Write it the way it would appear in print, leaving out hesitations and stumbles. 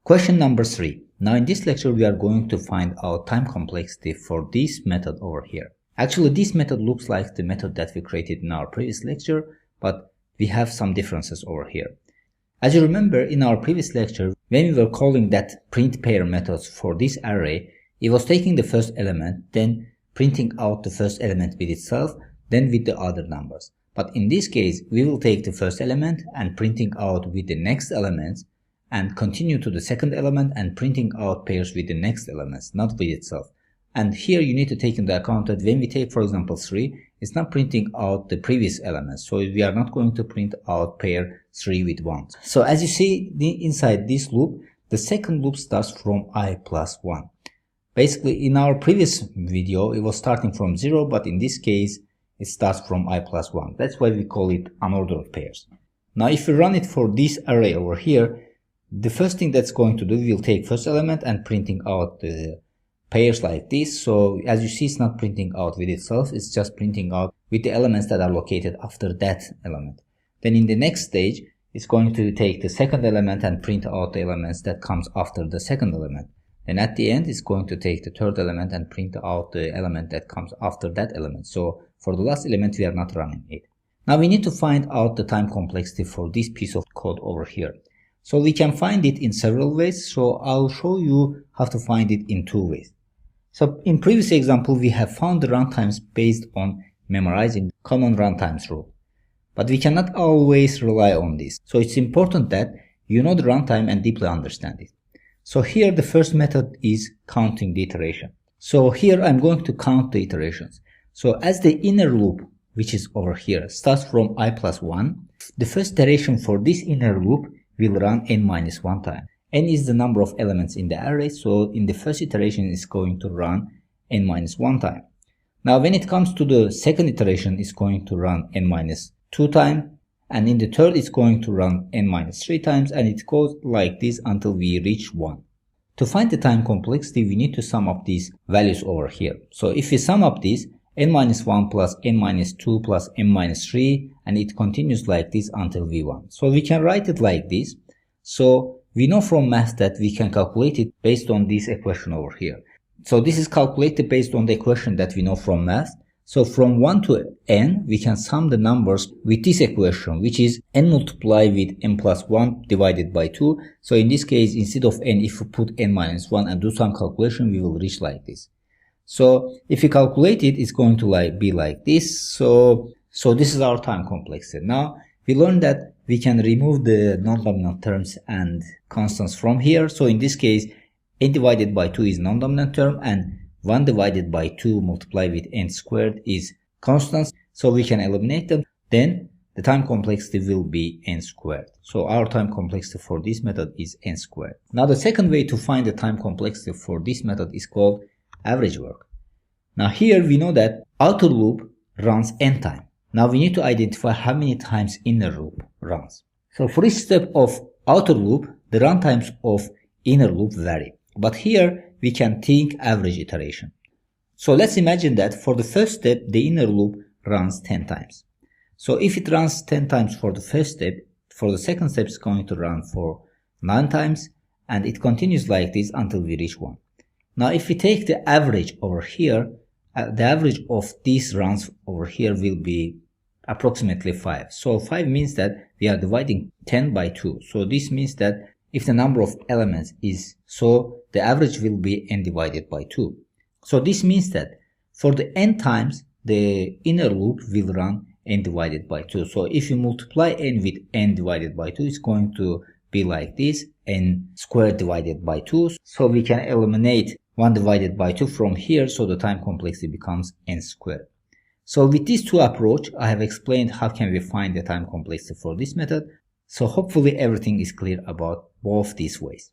Question number 3. Now in this lecture we are going to find out time complexity for this method over here. Actually this method looks like the method that we created in our previous lecture, but we have some differences over here. As you remember, in our previous lecture, when we were calling that print pair methods for this array, it was taking the first element, then printing out the first element with itself, then with the other numbers. But in this case, we will take the first element and printing out with the next elements, and continue to the second element and printing out pairs with the next elements, not with itself. And here you need to take into account that when we take, for example, 3, it's not printing out the previous elements. So we are not going to print out pair 3 with 1. So as you see inside this loop, the second loop starts from I plus 1. Basically, in our previous video, it was starting from 0, but in this case, it starts from I plus 1. That's why we call it unordered pairs. Now, if we run it for this array over here, the first thing that's going to do, we'll take first element and printing out the pairs like this. So as you see, it's not printing out with itself, it's just printing out with the elements that are located after that element. Then in the next stage, it's going to take the second element and print out the elements that comes after the second element. And at the end, it's going to take the third element and print out the element that comes after that element. So for the last element, we are not running it. Now we need to find out the time complexity for this piece of code over here. So we can find it in several ways. So I'll show you how to find it in 2 ways. So in previous example, we have found the runtimes based on memorizing common runtimes rule. But we cannot always rely on this. So it's important that you know the runtime and deeply understand it. So here the first method is counting the iteration. So here I'm going to count the iterations. So as the inner loop, which is over here, starts from I plus 1, the first iteration for this inner loop will run n minus 1 time. N is the number of elements in the array, so in the first iteration it's going to run n minus 1 time. Now when it comes to the second iteration, it's going to run n minus 2 times, and in the third it's going to run n minus 3 times, and it goes like this until we reach 1. To find the time complexity, we need to sum up these values over here. So if we sum up these, n minus 1 plus n minus 2 plus n minus 3, and it continues like this until v1. So we can write it like this. So we know from math that we can calculate it based on this equation over here. So this is calculated based on the equation that we know from math. So from 1 to n, we can sum the numbers with this equation, which is n multiplied with n plus 1 divided by 2. So in this case, instead of n, if we put n minus 1 and do some calculation, we will reach like this. So if you calculate it, it's going to be like this. So this is our time complexity. Now we learned that we can remove the non-dominant terms and constants from here. So in this case, n divided by 2 is non-dominant term, and 1 divided by 2 multiplied with n squared is constants. So we can eliminate them. Then the time complexity will be n squared. So our time complexity for this method is n squared. Now the second way to find the time complexity for this method is called average work. Now here we know that outer loop runs n time. Now we need to identify how many times inner loop runs. So for each step of outer loop, the runtimes of inner loop vary. But here we can think average iteration. So let's imagine that for the first step, the inner loop runs 10 times. So if it runs 10 times for the first step, for the second step it's going to run for 9 times, and it continues like this until we reach 1. Now if we take the average over here, the average of these runs over here will be approximately 5. So 5 means that we are dividing 10 by 2. So this means that if the number of elements is so, the average will be n divided by 2. So this means that for the n times, the inner loop will run n divided by 2. So if you multiply n with n divided by 2, it's going to be like this, n squared divided by 2. So we can eliminate 1 divided by 2 from here, so the time complexity becomes n squared. So with these two approaches, I have explained how can we find the time complexity for this method. So hopefully everything is clear about both these ways.